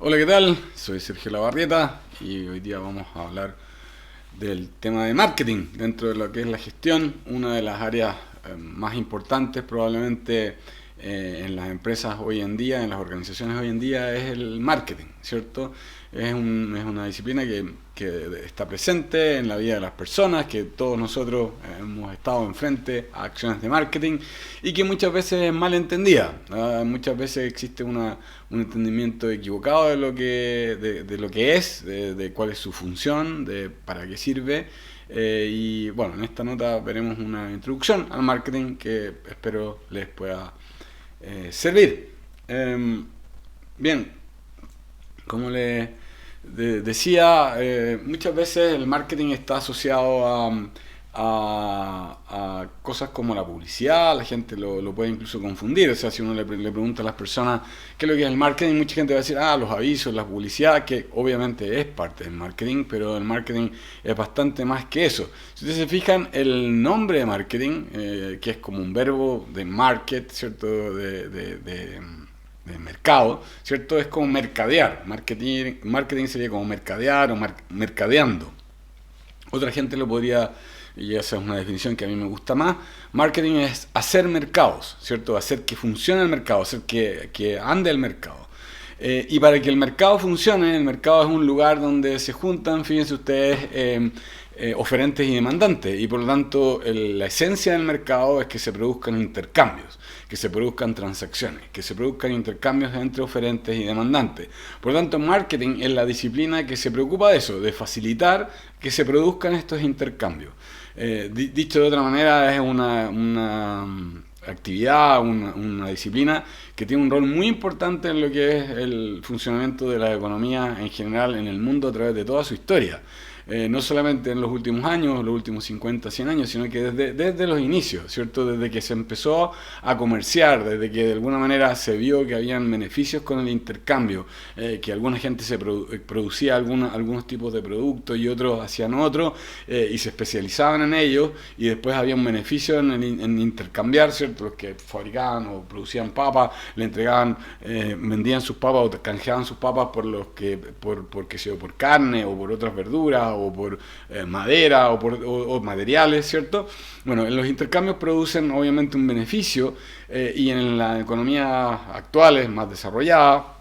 Hola, ¿qué tal? Soy Sergio Lavarrieta y hoy día vamos a hablar del tema de marketing dentro de lo que es la gestión, una de las áreas más importantes probablemente en las empresas hoy en día, en las organizaciones hoy en día, es el marketing, ¿cierto? Es una disciplina que está presente en la vida de las personas, que todos nosotros hemos estado enfrente a acciones de marketing y que muchas veces es mal entendida. Muchas veces existe un entendimiento equivocado de lo que es, de cuál es su función, de para qué sirve. Y bueno, en esta nota veremos una introducción al marketing que espero les pueda servir. Bien, como le decía, muchas veces el marketing está asociado a cosas como la publicidad. La gente lo puede incluso confundir. O sea, si uno le pregunta a las personas qué es lo que es el marketing, mucha gente va a decir, los avisos, la publicidad, que obviamente es parte del marketing, pero el marketing es bastante más que eso. Si ustedes se fijan, el nombre de marketing, que es como un verbo de market, ¿cierto? De mercado, ¿cierto? Es como mercadear. Marketing sería como mercadear o mercadeando. Otra gente lo podría, y esa es una definición que a mí me gusta más, marketing es hacer mercados, ¿cierto? Hacer que funcione el mercado, hacer que ande el mercado. Y para que el mercado funcione, el mercado es un lugar donde se juntan, fíjense ustedes, oferentes y demandantes. Y por lo tanto, la esencia del mercado es que se produzcan intercambios, que se produzcan transacciones, que se produzcan intercambios entre oferentes y demandantes. Por lo tanto, marketing es la disciplina que se preocupa de eso, de facilitar que se produzcan estos intercambios. Dicho de otra manera, es una actividad, una disciplina que tiene un rol muy importante en lo que es el funcionamiento de la economía en general en el mundo a través de toda su historia. No solamente en los últimos años, los últimos 50, 100 años, sino que desde los inicios, ¿cierto? Desde que se empezó a comerciar, desde que de alguna manera se vio que habían beneficios con el intercambio, que alguna gente producía algunos tipos de productos y otros hacían otros, y se especializaban en ellos, y después había un beneficio en intercambiar, ¿cierto? Los que fabricaban o producían papas, le entregaban, vendían sus papas o canjeaban sus papas por carne o por otras verduras o por madera o materiales, ¿cierto? Bueno, en los intercambios producen obviamente un beneficio, y en la economía actual es más desarrollada,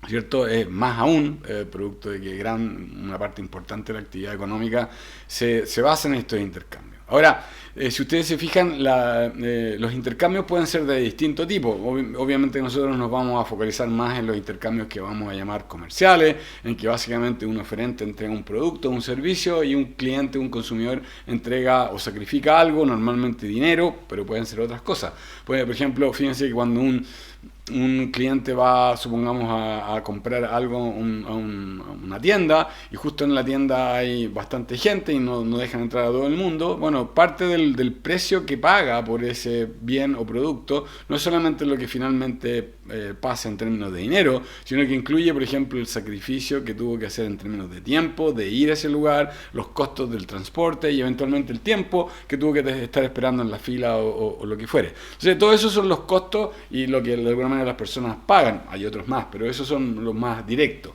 ¿cierto? Es más aún, producto de que una parte importante de la actividad económica se basa en estos intercambios. Ahora, si ustedes se fijan, los intercambios pueden ser de distinto tipo. Obviamente nosotros nos vamos a focalizar más en los intercambios que vamos a llamar comerciales, en que básicamente un oferente entrega un producto o un servicio y un cliente, un consumidor, entrega o sacrifica algo, normalmente dinero, pero pueden ser otras cosas. Por ejemplo, fíjense que cuando un cliente va, supongamos, a comprar algo a una tienda y justo en la tienda hay bastante gente y no dejan entrar a todo el mundo. Bueno, parte del precio que paga por ese bien o producto no es solamente lo que finalmente pasa en términos de dinero, sino que incluye, por ejemplo, el sacrificio que tuvo que hacer en términos de tiempo, de ir a ese lugar, los costos del transporte y eventualmente el tiempo que tuvo que estar esperando en la fila o lo que fuere. Entonces, todo eso son los costos y lo que de alguna manera las personas pagan. Hay otros más, pero esos son los más directos.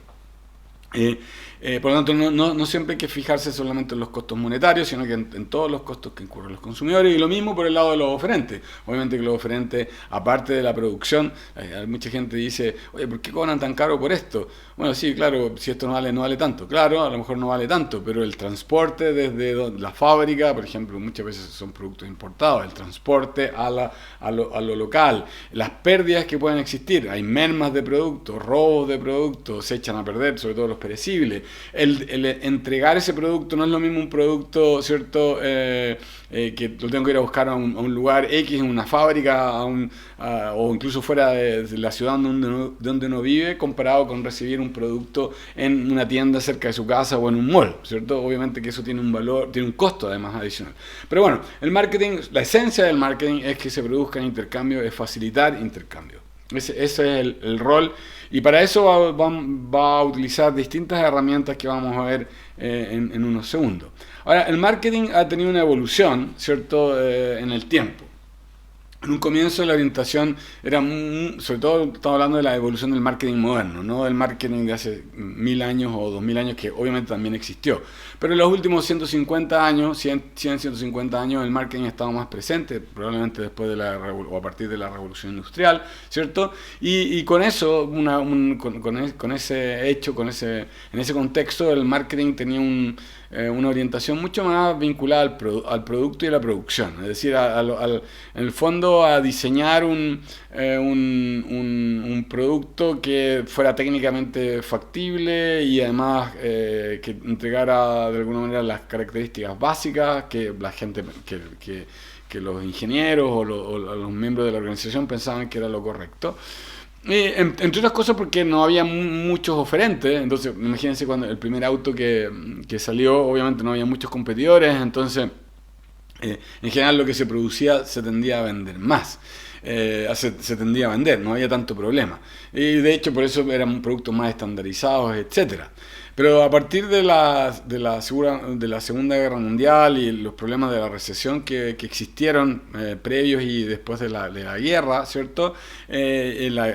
Por lo tanto, no siempre hay que fijarse solamente en los costos monetarios, sino que en todos los costos que incurren los consumidores, y lo mismo por el lado de los oferentes. Obviamente que los oferentes, aparte de la producción, mucha gente dice, oye, ¿por qué cobran tan caro por esto? Bueno, sí, claro, si esto no vale tanto. Claro, a lo mejor no vale tanto, pero el transporte desde la fábrica, por ejemplo, muchas veces son productos importados, el transporte a lo local, las pérdidas que pueden existir, hay mermas de productos, robos de productos, se echan a perder, sobre todo los perecibles. El entregar ese producto no es lo mismo un producto, ¿cierto? Que lo tengo que ir a buscar a un lugar X, en una fábrica, o incluso fuera de la ciudad donde uno vive, comparado con recibir un producto en una tienda cerca de su casa o en un mall, ¿cierto? Obviamente que eso tiene un valor, tiene un costo además adicional. Pero bueno, el marketing, la esencia del marketing es que se produzcan intercambios, es facilitar intercambios. Ese es el rol, y para eso va a utilizar distintas herramientas que vamos a ver en unos segundos. Ahora, el marketing ha tenido una evolución, ¿cierto?, en el tiempo. En un comienzo la orientación era, sobre todo estamos hablando de la evolución del marketing moderno, no del marketing de hace 1000 años o 2000 años, que obviamente también existió. Pero en los últimos 150 años, 150 años, el marketing ha estado más presente, probablemente después de o a partir de la revolución industrial, ¿cierto? Y con eso, con ese hecho, en ese contexto, el marketing tenía una orientación mucho más vinculada al producto y a la producción, es decir, en el fondo a diseñar un producto que fuera técnicamente factible y además que entregara de alguna manera las características básicas que la gente, que los ingenieros o los miembros de la organización pensaban que era lo correcto. Entre otras cosas porque no había muchos oferentes, entonces imagínense cuando el primer auto que salió, obviamente no había muchos competidores, entonces en general lo que se producía se tendía a vender más. Se tendía a vender, no había tanto problema. Y de hecho por eso eran productos más estandarizados, etcétera. Pero a partir de la Segunda Guerra Mundial y los problemas de la recesión que existieron previos y después de la guerra, ¿cierto? La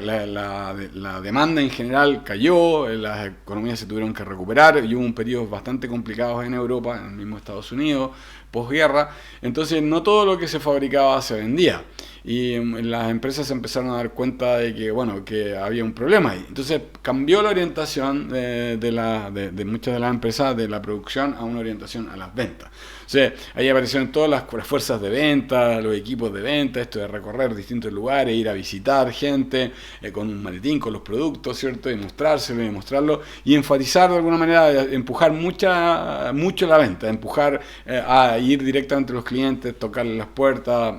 demanda en general cayó, las economías se tuvieron que recuperar y hubo un periodo bastante complicado en Europa, en el mismo Estados Unidos, posguerra. Entonces no todo lo que se fabricaba se vendía. Y las empresas se empezaron a dar cuenta de que, bueno, que había un problema ahí. Entonces cambió la orientación de muchas de las empresas de la producción a una orientación a las ventas. O sea, ahí aparecieron todas las fuerzas de venta, los equipos de venta, esto de recorrer distintos lugares, ir a visitar gente con un maletín, con los productos, ¿cierto? Y mostrárselo y mostrarlo y enfatizar de alguna manera, empujar mucho la venta, empujar a ir directamente a los clientes, tocarles las puertas,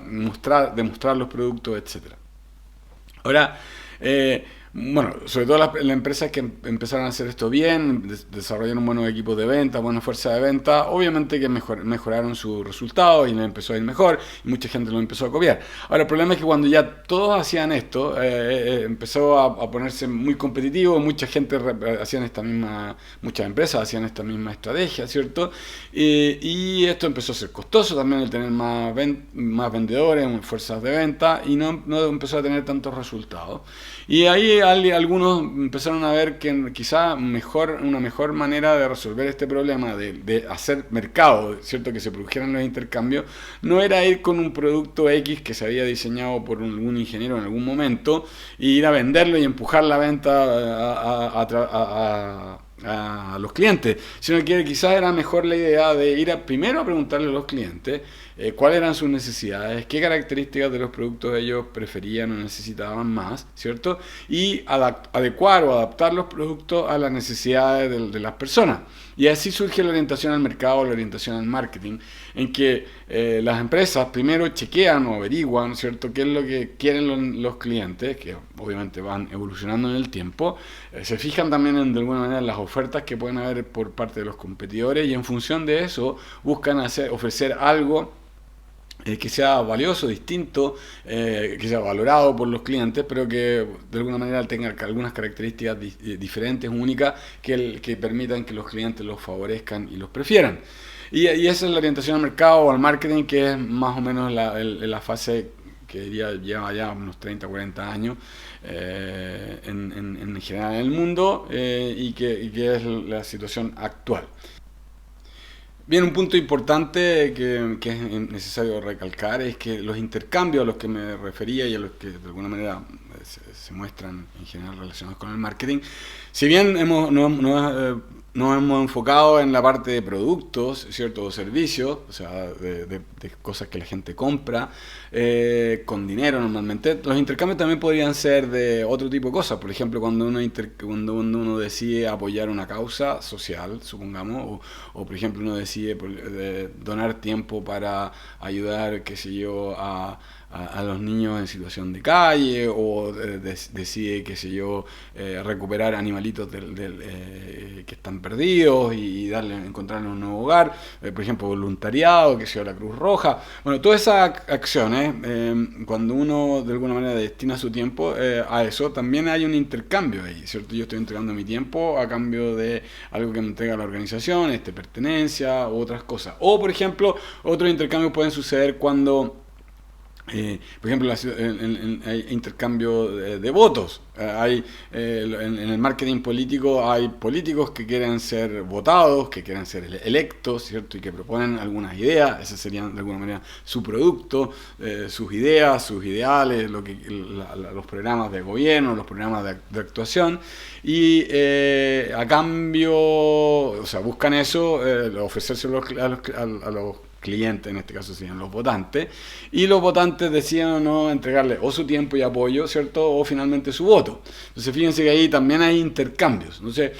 demostrar los productos, etcétera. Ahora, bueno, sobre todo las empresas que empezaron a hacer esto bien, desarrollaron buenos equipos de venta, buena fuerza de venta, obviamente que mejoraron sus resultados y les empezó a ir mejor y mucha gente lo empezó a copiar. Ahora, el problema es que cuando ya todos hacían esto, empezó a ponerse muy competitivo, mucha gente muchas empresas hacían esta misma estrategia, ¿cierto? Y esto empezó a ser costoso también, el tener más vendedores, fuerzas de venta y no empezó a tener tantos resultados. Y ahí algunos empezaron a ver que quizá una mejor manera de resolver este problema de hacer mercado, ¿cierto? Que se produjeran los intercambios, no era ir con un producto X que se había diseñado por algún ingeniero en algún momento e ir a venderlo y empujar la venta a los clientes, sino que quizás era mejor la idea de ir primero a preguntarle a los clientes cuáles eran sus necesidades, qué características de los productos ellos preferían o necesitaban más, ¿cierto? Y adecuar o adaptar los productos a las necesidades de las personas. Y así surge la orientación al mercado, la orientación al marketing, en que las empresas primero chequean o averiguan, ¿cierto?, qué es lo que quieren los clientes, que obviamente van evolucionando en el tiempo, se fijan también de alguna manera en las ofertas que pueden haber por parte de los competidores y en función de eso buscan ofrecer algo que sea valioso, distinto, que sea valorado por los clientes, pero que de alguna manera tenga algunas características diferentes, únicas, que permitan que los clientes los favorezcan y los prefieran. Y esa es la orientación al mercado o al marketing, que es más o menos la fase que diría lleva ya unos 30 o 40 años en general en el mundo y que es la situación actual. Bien, un punto importante que es necesario recalcar es que los intercambios a los que me refería y a los que de alguna manera se muestran en general relacionados con el marketing, si bien nos hemos enfocado en la parte de productos, ¿cierto?, o servicios, o sea, de cosas que la gente compra con dinero normalmente, los intercambios también podrían ser de otro tipo de cosas. Por ejemplo, cuando uno decide apoyar una causa social, supongamos, o por ejemplo uno decide donar tiempo para ayudar, qué sé yo, a los niños en situación de calle, o decide, qué sé yo, recuperar animalitos que están perdidos y encontrarles un nuevo hogar, por ejemplo, voluntariado, que sea la Cruz Roja. Bueno, todas esas acciones, cuando uno de alguna manera destina su tiempo a eso, también hay un intercambio ahí, ¿cierto? Yo estoy entregando mi tiempo a cambio de algo que me entrega la organización, pertenencia u otras cosas. O, por ejemplo, otros intercambios pueden suceder cuando Por ejemplo, hay intercambio de votos. En el marketing político hay políticos que quieren ser votados, que quieren ser electos, ¿cierto? Y que proponen algunas ideas. Ese serían de alguna manera su producto, sus ideas, sus ideales, los programas de gobierno, los programas de actuación. Y a cambio, o sea, buscan eso, ofrecérselo a los clientes, en este caso serían los votantes, y los votantes decían o no entregarle o su tiempo y apoyo, ¿cierto? O finalmente su voto. Entonces fíjense que ahí también hay intercambios. Entonces,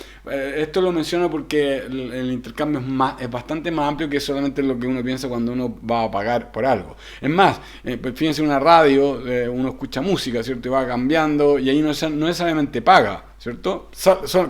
esto lo menciono porque el intercambio es bastante más amplio que solamente lo que uno piensa cuando uno va a pagar por algo. Es más, fíjense, una radio, uno escucha música, ¿cierto? Y va cambiando, y ahí no necesariamente paga, ¿cierto?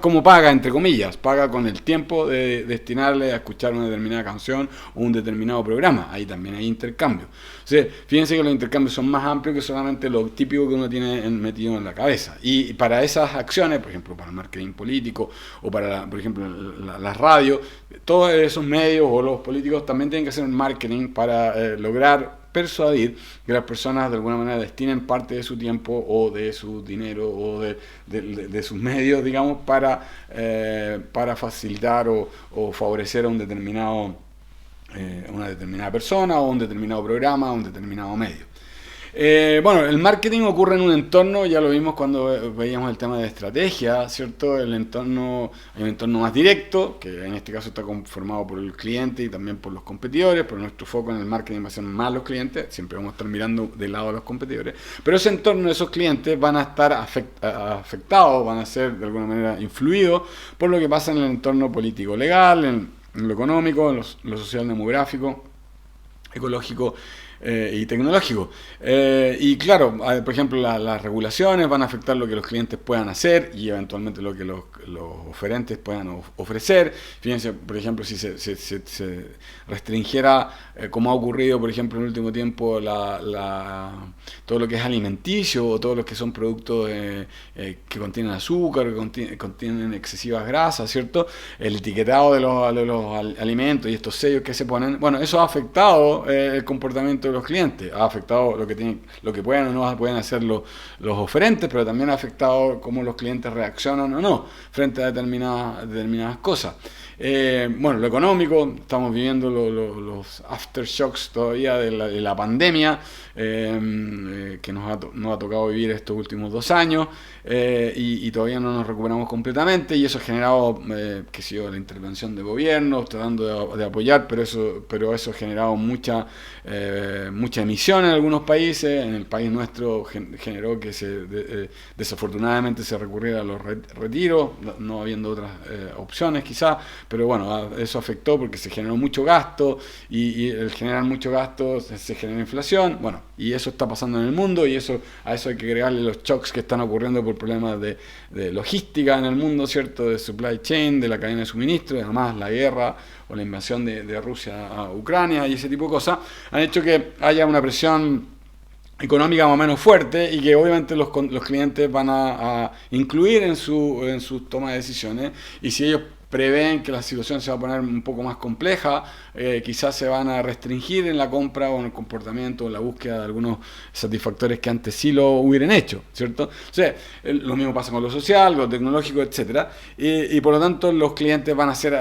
Como paga, entre comillas, paga con el tiempo de destinarle a escuchar una determinada canción o un determinado programa. Ahí también hay intercambio. O sea, fíjense que los intercambios son más amplios que solamente lo típico que uno tiene metido en la cabeza. Y para esas acciones, por ejemplo, para el marketing político o para, por ejemplo, la radio, todos esos medios o los políticos también tienen que hacer marketing para lograr persuadir que las personas de alguna manera destinen parte de su tiempo o de su dinero o de sus medios, digamos, para facilitar o favorecer a una determinada persona o un determinado programa o un determinado medio. Bueno, el marketing ocurre en un entorno, ya lo vimos cuando veíamos el tema de estrategia, ¿cierto? Hay un entorno más directo, que en este caso está conformado por el cliente y también por los competidores, pero nuestro foco en el marketing va a ser más los clientes, siempre vamos a estar mirando del lado de los competidores, pero ese entorno de esos clientes van a estar afectados, van a ser de alguna manera influidos por lo que pasa en el entorno político-legal, en lo económico, en lo social demográfico, ecológico y tecnológico. Y claro, por ejemplo, las regulaciones van a afectar lo que los clientes puedan hacer y eventualmente lo que los oferentes puedan ofrecer. Fíjense, por ejemplo, si se restringiera, como ha ocurrido, por ejemplo, en el último tiempo, todo lo que es alimenticio o todos los que son productos que contienen azúcar, que contienen excesivas grasas, ¿cierto? El etiquetado de los alimentos y estos sellos que se ponen, bueno, eso ha afectado el comportamiento de los clientes, ha afectado lo que pueden o no pueden hacer los oferentes, pero también ha afectado cómo los clientes reaccionan o no frente a determinadas cosas. Bueno, lo económico, estamos viviendo los aftershocks todavía de la pandemia, que nos ha tocado vivir estos últimos 2 años, y todavía no nos recuperamos completamente, y eso ha generado, la intervención de gobierno, tratando de apoyar, pero eso ha generado mucha emisión en algunos países. En el país nuestro generó que desafortunadamente se recurriera a los retiros, no habiendo otras opciones quizás, pero bueno, eso afectó porque se generó mucho gasto y al generar mucho gasto se genera inflación, bueno, y eso está pasando en el mundo, y a eso hay que agregarle los shocks que están ocurriendo por problemas de logística en el mundo, ¿cierto? De supply chain, de la cadena de suministro, y además la guerra o la invasión de Rusia a Ucrania y ese tipo de cosas han hecho que haya una presión económica más o menos fuerte y que obviamente los clientes van a incluir en su toma de decisiones, y si ellos prevén que la situación se va a poner un poco más compleja, quizás se van a restringir en la compra o en el comportamiento o en la búsqueda de algunos satisfactores que antes sí lo hubieran hecho, ¿cierto? O sea, lo mismo pasa con lo social, lo tecnológico, etcétera, y por lo tanto los clientes van a ser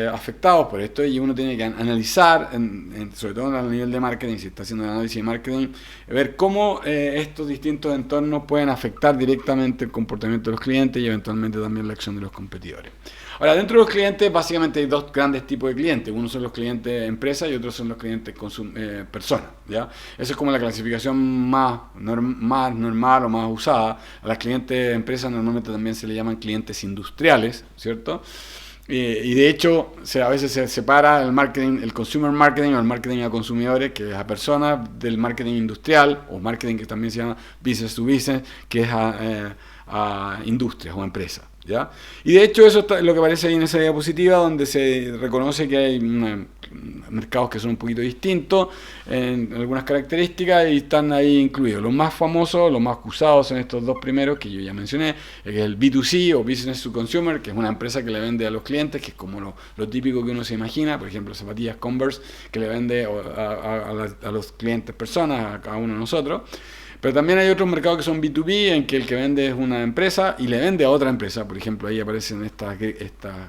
afectados por esto, y uno tiene que analizar, sobre todo a nivel de marketing, si está haciendo el análisis de marketing, ver cómo estos distintos entornos pueden afectar directamente el comportamiento de los clientes y eventualmente también la acción de los competidores. Ahora, dentro de los clientes, básicamente hay 2 grandes tipos de clientes. Uno son los clientes empresas y otros son los clientes personas, ¿ya? Esa es como la clasificación más normal o más usada. A las clientes empresas normalmente también se le llaman clientes industriales, ¿cierto? Y de hecho, a veces se separa el marketing, el consumer marketing o el marketing a consumidores, que es a personas, del marketing industrial o marketing que también se llama business to business, que es a industrias o empresas, ¿ya? Y de hecho eso es lo que aparece ahí en esa diapositiva, donde se reconoce que hay mercados que son un poquito distintos en algunas características y están ahí incluidos. Los más famosos, los más usados son estos dos primeros que yo ya mencioné, que es el B2C o Business to Consumer, que es una empresa que le vende a los clientes, que es como lo típico que uno se imagina, por ejemplo zapatillas Converse, que le vende a los clientes personas, a cada uno de nosotros. Pero también hay otros mercados que son B2B, en que el que vende es una empresa y le vende a otra empresa. Por ejemplo, ahí aparecen estas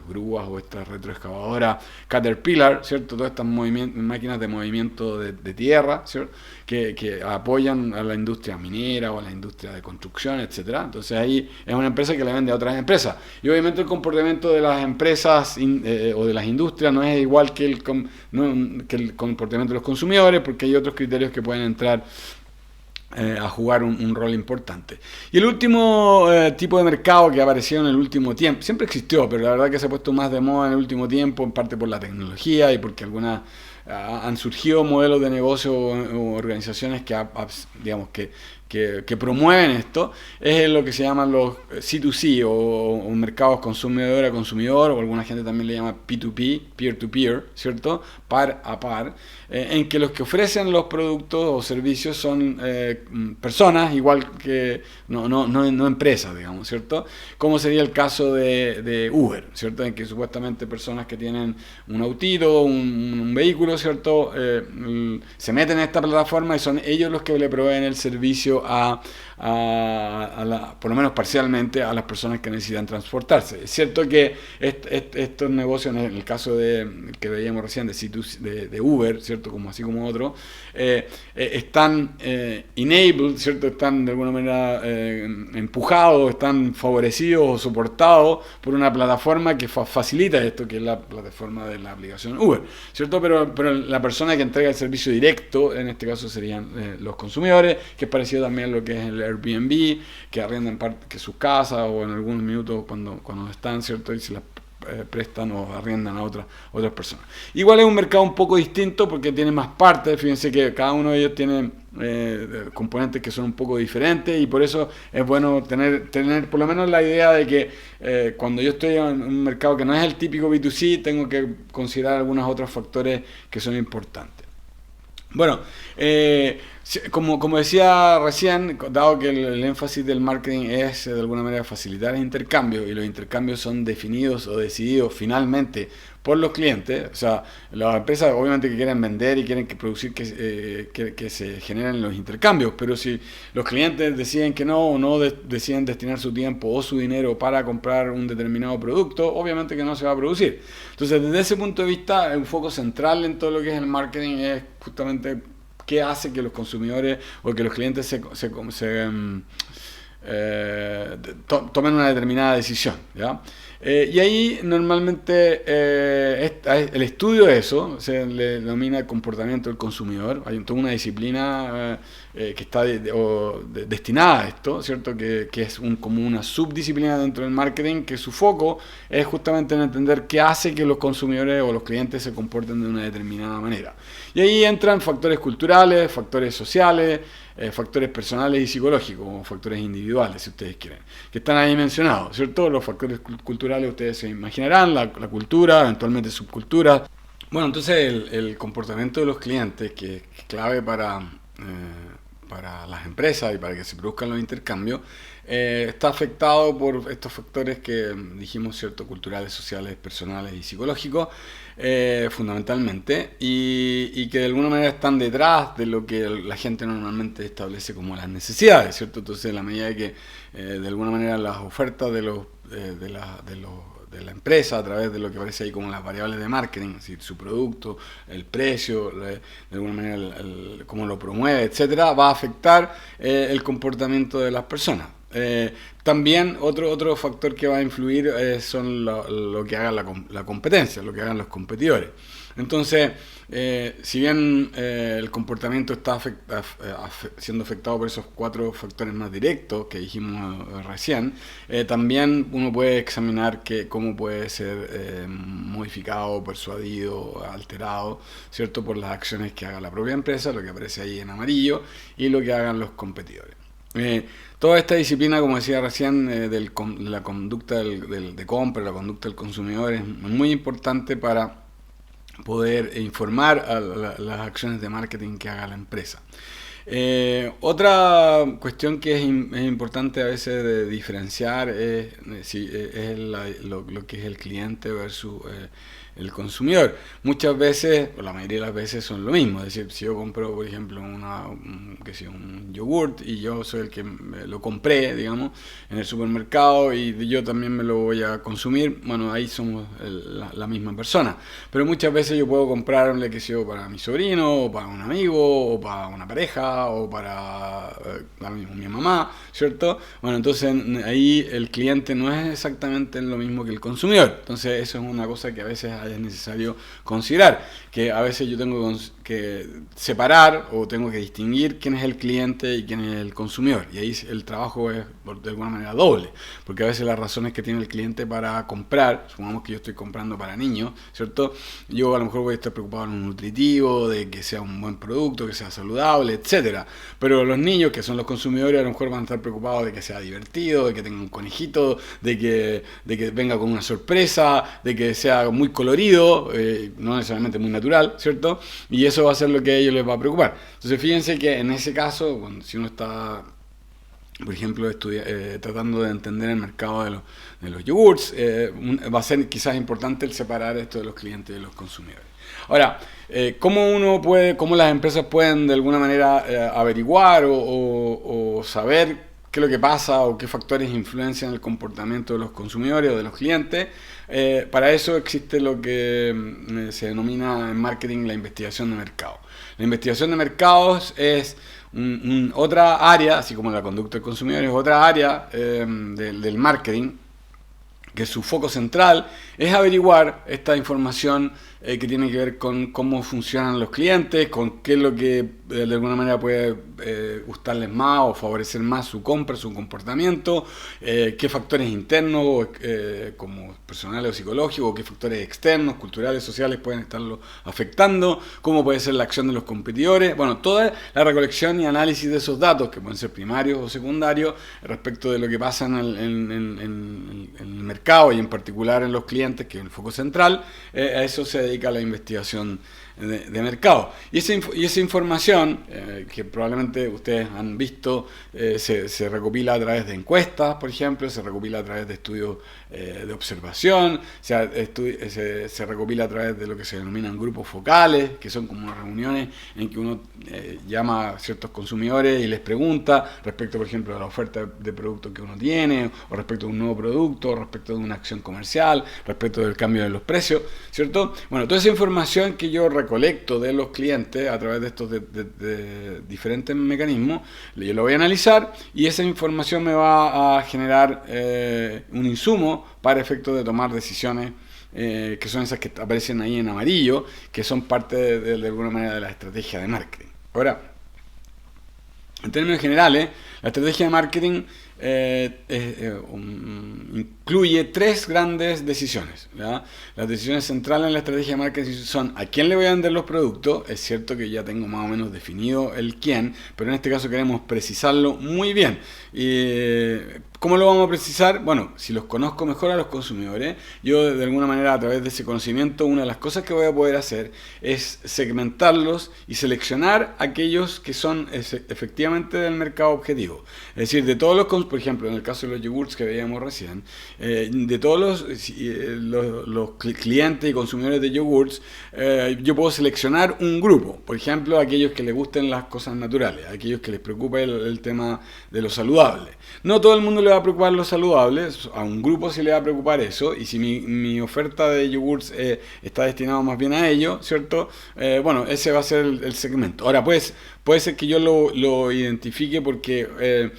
grúas o estas retroexcavadoras Caterpillar, ¿cierto? Todas estas máquinas de movimiento de tierra, ¿cierto? Que apoyan a la industria minera o a la industria de construcción, etcétera. Entonces ahí es una empresa que le vende a otras empresas. Y obviamente el comportamiento de las empresas o de las industrias no es igual que el comportamiento de los consumidores, porque hay otros criterios que pueden entrar a jugar un rol importante. Y el último tipo de mercado que apareció en el último tiempo, siempre existió, pero la verdad que se ha puesto más de moda en el último tiempo, en parte por la tecnología y porque algunas han surgido modelos de negocio o organizaciones digamos que promueven esto, es lo que se llaman los C2C o mercados consumidor a consumidor, o alguna gente también le llama P2P, peer-to-peer, ¿cierto? Par a par, en que los que ofrecen los productos o servicios son personas, igual que no empresas, digamos, ¿cierto? Como sería el caso de Uber, ¿cierto? En que supuestamente personas que tienen un autito, un vehículo, ¿cierto? Se meten en esta plataforma y son ellos los que le proveen el servicio por lo menos parcialmente, a las personas que necesitan transportarse. Es cierto que estos negocios, en el caso que veíamos recién de Uber, ¿cierto? Así como otros, están enabled, ¿cierto? Están de alguna manera empujados, están favorecidos o soportados por una plataforma que facilita esto, que es la plataforma de la aplicación Uber, ¿cierto? Pero la persona que entrega el servicio directo, en este caso serían los consumidores, que es parecido también a lo que es el Airbnb, que arriendan que sus casas o en algunos minutos cuando están, ¿cierto? Y se las prestan o arriendan a otras personas. Igual es un mercado un poco distinto porque tiene más partes. Fíjense que cada uno de ellos tiene componentes que son un poco diferentes, y por eso es bueno tener por lo menos la idea de que cuando yo estoy en un mercado que no es el típico B2C, tengo que considerar algunos otros factores que son importantes. Bueno, como decía recién, dado que el énfasis del marketing es de alguna manera facilitar el intercambio, y los intercambios son definidos o decididos finalmente por los clientes, o sea, las empresas obviamente que quieren vender y quieren producir que se generen los intercambios, pero si los clientes deciden que no, o no deciden destinar su tiempo o su dinero para comprar un determinado producto, obviamente que no se va a producir. Entonces, desde ese punto de vista, un foco central en todo lo que es el marketing es justamente qué hace que los consumidores o que los clientes tomen una determinada decisión, ¿ya? Y ahí normalmente el estudio de eso se le denomina el comportamiento del consumidor. Hay toda una disciplina que está destinada a esto, ¿cierto? Que es como una subdisciplina dentro del marketing, que su foco es justamente en entender qué hace que los consumidores o los clientes se comporten de una determinada manera. Y ahí entran factores culturales, factores sociales, factores personales y psicológicos, o factores individuales, si ustedes quieren, que están ahí mencionados, ¿cierto? Los factores culturales ustedes se imaginarán, la cultura, eventualmente subcultura. Bueno, entonces el comportamiento de los clientes, que es clave para las empresas y para que se produzcan los intercambios, está afectado por estos factores que dijimos, ¿cierto? Culturales, sociales, personales y psicológicos, fundamentalmente, y que de alguna manera están detrás de lo que la gente normalmente establece como las necesidades, ¿cierto? Entonces, en la medida de que de alguna manera las ofertas de la empresa, a través de lo que aparece ahí como las variables de marketing, es decir, su producto, el precio, de alguna manera cómo lo promueve, etcétera, va a afectar el comportamiento de las personas. También otro factor que va a influir son lo que haga la competencia, lo que hagan los competidores. Entonces, si bien el comportamiento está siendo afectado por esos 4 factores más directos que dijimos recién, también uno puede examinar cómo puede ser modificado, persuadido, alterado, ¿cierto? Por las acciones que haga la propia empresa, lo que aparece ahí en amarillo, y lo que hagan los competidores. Toda esta disciplina, como decía recién, de la conducta de compra, la conducta del consumidor es muy importante para poder informar a las acciones de marketing que haga la empresa. Otra cuestión que es importante a veces de diferenciar es lo que es el cliente versus el consumidor. Muchas veces, o la mayoría de las veces, son lo mismo. Es decir, si yo compro, por ejemplo, un yogurt y yo soy el que lo compré, digamos, en el supermercado y yo también me lo voy a consumir, bueno, ahí somos la misma persona. Pero muchas veces yo puedo comprarle, qué sé yo, para mi sobrino, o para un amigo, o para una pareja, o para mi mamá, ¿cierto? Bueno, entonces ahí el cliente no es exactamente lo mismo que el consumidor. Entonces eso es una cosa que a veces es necesario considerar, que a veces yo tengo que separar o tengo que distinguir quién es el cliente y quién es el consumidor. Y ahí el trabajo es de alguna manera doble, porque a veces las razones que tiene el cliente para comprar, supongamos que yo estoy comprando para niños, ¿cierto? Yo a lo mejor voy a estar preocupado en un nutritivo, de que sea un buen producto, que sea saludable, etcétera. Pero los niños, que son los consumidores, a lo mejor van a estar preocupados de que sea divertido, de que tenga un conejito, de que venga con una sorpresa, de que sea muy colorido, no necesariamente muy natural, ¿cierto? Y eso va a ser lo que a ellos les va a preocupar. Entonces fíjense que en ese caso, si uno está, por ejemplo, tratando de entender el mercado de los yogurts, va a ser quizás importante el separar esto de los clientes y de los consumidores. Ahora, ¿cómo las empresas pueden de alguna manera averiguar o saber qué es lo que pasa o qué factores influencian el comportamiento de los consumidores o de los clientes? Para eso existe lo que se denomina en marketing la investigación de mercado. La investigación de mercados es otra área, así como la conducta del consumidor, es otra área del marketing, que su foco central es averiguar esta información que tiene que ver con cómo funcionan los clientes, con qué es lo que de alguna manera puede gustarles más o favorecer más su compra, su comportamiento, qué factores internos como personales o psicológicos, qué factores externos, culturales, sociales pueden estarlo afectando, cómo puede ser la acción de los competidores. Bueno, toda la recolección y análisis de esos datos, que pueden ser primarios o secundarios, respecto de lo que pasa en el mercado y en particular en los clientes, que es el foco central, a eso se dedica la investigación de mercado. Y esa información, que probablemente ustedes han visto, se recopila a través de encuestas, por ejemplo, se recopila a través de estudios de observación, se recopila a través de lo que se denominan grupos focales, que son como reuniones en que uno llama a ciertos consumidores y les pregunta respecto, por ejemplo, a la oferta de productos que uno tiene, o respecto a un nuevo producto, o respecto de una acción comercial, respecto del cambio de los precios, ¿cierto? Bueno, toda esa información que yo recolecto de los clientes a través de estos de diferentes mecanismos, yo lo voy a analizar y esa información me va a generar un insumo para efectos de tomar decisiones, que son esas que aparecen ahí en amarillo, que son parte de alguna manera de la estrategia de marketing. Ahora, en términos generales, la estrategia de marketing incluye tres grandes decisiones, ¿ya? Las decisiones centrales en la estrategia de marketing son a quién le voy a vender los productos. Es cierto que ya tengo más o menos definido el quién, pero en este caso queremos precisarlo muy bien. ¿Cómo lo vamos a precisar? Bueno, si los conozco mejor a los consumidores, yo de alguna manera a través de ese conocimiento, una de las cosas que voy a poder hacer es segmentarlos y seleccionar aquellos que son efectivamente del mercado objetivo. Es decir, de todos por ejemplo, en el caso de los yogurts que veíamos recién, de todos los clientes y consumidores de yogurts, yo puedo seleccionar un grupo. Por ejemplo, aquellos que les gusten las cosas naturales, aquellos que les preocupa el tema de lo saludable. No todo el mundo le va a preocupar lo saludable, a un grupo sí le va a preocupar eso, y si mi oferta de yogurts está destinada más bien a ello, ¿cierto? Bueno, ese va a ser el segmento. Ahora, pues, puede ser que yo lo identifique porque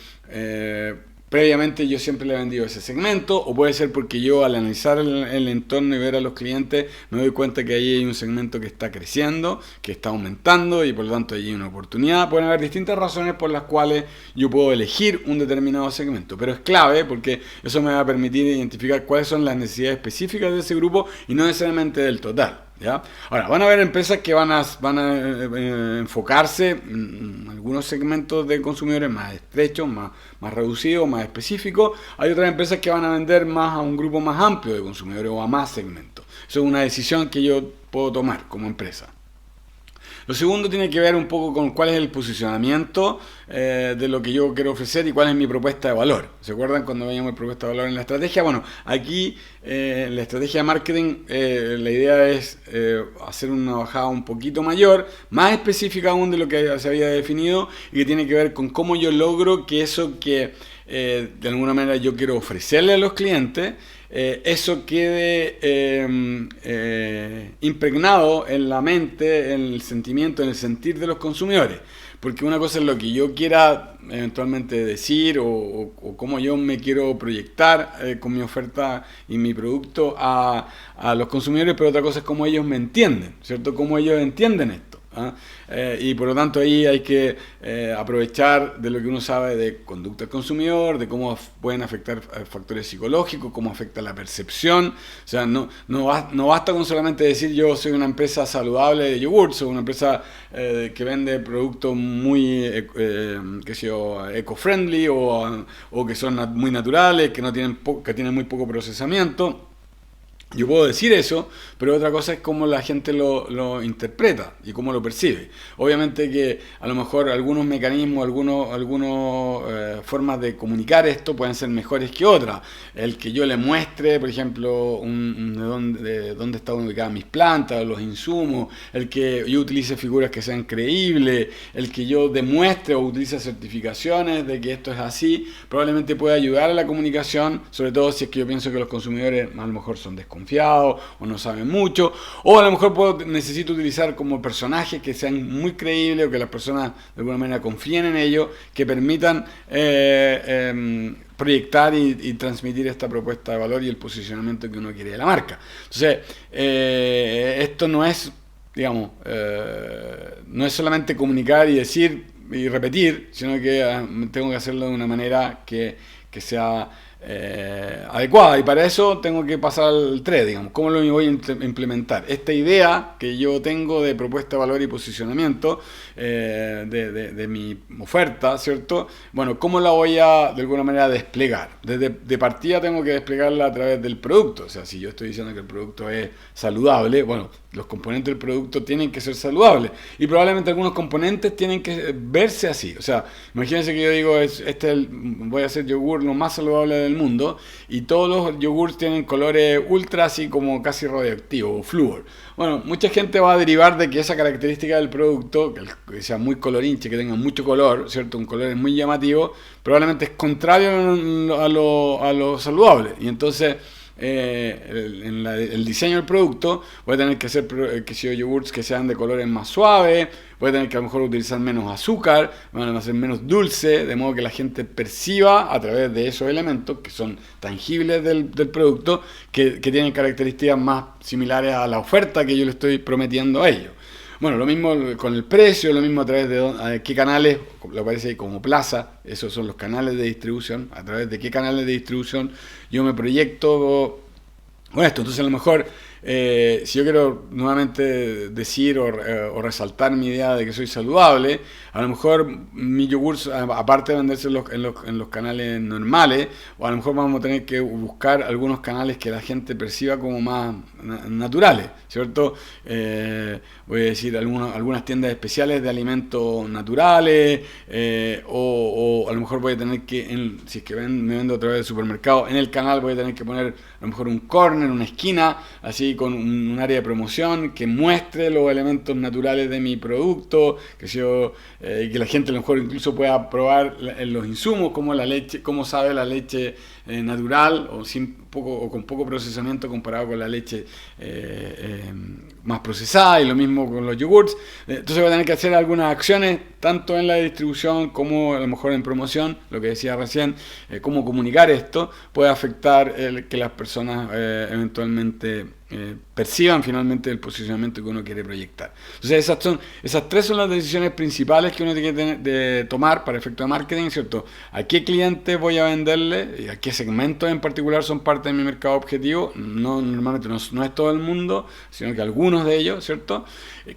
previamente yo siempre le he vendido ese segmento, o puede ser porque yo al analizar el entorno y ver a los clientes me doy cuenta que ahí hay un segmento que está creciendo, que está aumentando y por lo tanto ahí hay una oportunidad. Pueden haber distintas razones por las cuales yo puedo elegir un determinado segmento, pero es clave porque eso me va a permitir identificar cuáles son las necesidades específicas de ese grupo y no necesariamente del total. ¿Ya? Ahora, van a haber empresas que van a enfocarse en algunos segmentos de consumidores más estrechos, más reducidos, más específicos. Hay otras empresas que van a vender más a un grupo más amplio de consumidores o a más segmentos. Eso es una decisión que yo puedo tomar como empresa. Lo segundo tiene que ver un poco con cuál es el posicionamiento de lo que yo quiero ofrecer y cuál es mi propuesta de valor. ¿Se acuerdan cuando veíamos propuesta de valor en la estrategia? Bueno, aquí en la estrategia de marketing la idea es hacer una bajada un poquito mayor, más específica aún de lo que se había definido y que tiene que ver con cómo yo logro que eso que de alguna manera yo quiero ofrecerle a los clientes, eso quede impregnado en la mente, en el sentimiento, en el sentir de los consumidores. Porque una cosa es lo que yo quiera eventualmente decir o cómo yo me quiero proyectar con mi oferta y mi producto a los consumidores, pero otra cosa es cómo ellos me entienden, ¿cierto? Cómo ellos entienden esto. ¿Ah? Y por lo tanto ahí hay que aprovechar de lo que uno sabe de conducta del consumidor, de cómo pueden afectar factores psicológicos, cómo afecta la percepción. O sea, no basta con solamente decir yo soy una empresa saludable de yogur, soy una empresa que vende productos muy eco-friendly o que son muy naturales, que tienen muy poco procesamiento. Yo puedo decir eso, pero otra cosa es cómo la gente lo interpreta y cómo lo percibe. Obviamente que a lo mejor algunos mecanismos, algunas formas de comunicar esto pueden ser mejores que otras. El que yo le muestre, por ejemplo, de dónde están ubicadas mis plantas, los insumos, el que yo utilice figuras que sean creíbles, el que yo demuestre o utilice certificaciones de que esto es así, probablemente puede ayudar a la comunicación, sobre todo si es que yo pienso que los consumidores a lo mejor son desconfiados o no saben mucho, o a lo mejor necesito utilizar como personajes que sean muy creíbles o que las personas de alguna manera confíen en ellos, que permitan proyectar y transmitir esta propuesta de valor y el posicionamiento que uno quiere de la marca. Entonces, esto no es, digamos, no es solamente comunicar y decir y repetir, sino que tengo que hacerlo de una manera que sea adecuada, y para eso tengo que pasar al 3, digamos, cómo lo voy a implementar. Esta idea que yo tengo de propuesta de valor y posicionamiento de mi oferta, ¿cierto? Bueno, ¿cómo la voy a de alguna manera desplegar? De partida tengo que desplegarla a través del producto. O sea, si yo estoy diciendo que el producto es saludable, bueno, los componentes del producto tienen que ser saludables y probablemente algunos componentes tienen que verse así. O sea, imagínense que yo digo, voy a hacer yogur lo más saludable del mundo y todos los yogurts tienen colores ultra así como casi radioactivos o flúor. Bueno, mucha gente va a derivar de que esa característica del producto, que sea muy colorinche, que tenga mucho color, ¿cierto? Un color muy llamativo, probablemente es contrario a lo saludable. Y entonces el diseño del producto voy a tener que hacer yogurts que sean de colores más suaves, voy a tener que a lo mejor utilizar menos azúcar, van a ser menos dulce, de modo que la gente perciba a través de esos elementos que son tangibles del producto, que tienen características más similares a la oferta que yo le estoy prometiendo a ellos. Bueno, lo mismo con el precio, lo mismo a través de qué canales, lo aparece ahí como plaza, esos son los canales de distribución, a través de qué canales de distribución yo me proyecto con esto. Entonces a lo mejor si yo quiero nuevamente decir o resaltar mi idea de que soy saludable, a lo mejor mi yogur, aparte de venderse en los canales normales, o a lo mejor vamos a tener que buscar algunos canales que la gente perciba como más naturales, ¿cierto? Voy a decir algunas tiendas especiales de alimentos naturales, o a lo mejor voy a tener que, si es que me vendo a través del supermercado, en el canal voy a tener que poner a lo mejor un corner, una esquina, así con un área de promoción que muestre los elementos naturales de mi producto, que la gente a lo mejor incluso pueda probar los insumos, como la leche, cómo sabe la leche natural o con poco procesamiento comparado con la leche más procesada, y lo mismo con los yogurts. Entonces voy a tener que hacer algunas acciones tanto en la distribución como a lo mejor en promoción, lo que decía recién, cómo comunicar esto puede afectar que las personas eventualmente perciban finalmente el posicionamiento que uno quiere proyectar. Entonces esas tres son las decisiones principales que uno tiene que tomar para efecto de marketing, ¿cierto? ¿A qué cliente voy a venderle? ¿Y a qué segmentos en particular son parte de mi mercado objetivo? Normalmente no es todo el mundo, sino que algunos algunos de ellos, ¿cierto?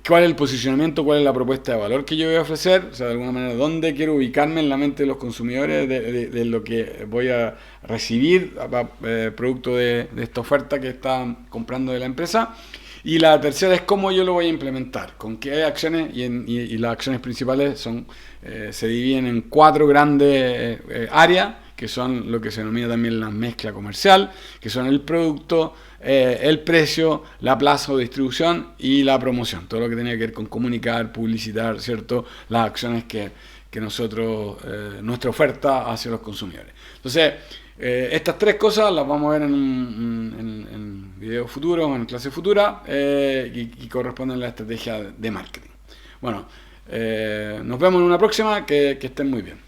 ¿Cuál es el posicionamiento, cuál es la propuesta de valor que yo voy a ofrecer? O sea, de alguna manera, ¿dónde quiero ubicarme en la mente de los consumidores de lo que voy a recibir producto de esta oferta que están comprando de la empresa? Y la tercera es cómo yo lo voy a implementar, con qué acciones, y las acciones principales se dividen en 4 grandes áreas, que son lo que se denomina también la mezcla comercial, que son el producto, el precio, la plaza o distribución y la promoción. Todo lo que tiene que ver con comunicar, publicitar, ¿cierto? Las acciones que nosotros, nuestra oferta hacia los consumidores. Entonces, estas 3 cosas las vamos a ver en videos futuros, en clases futuras, y corresponden a la estrategia de marketing. Bueno, nos vemos en una próxima, que estén muy bien.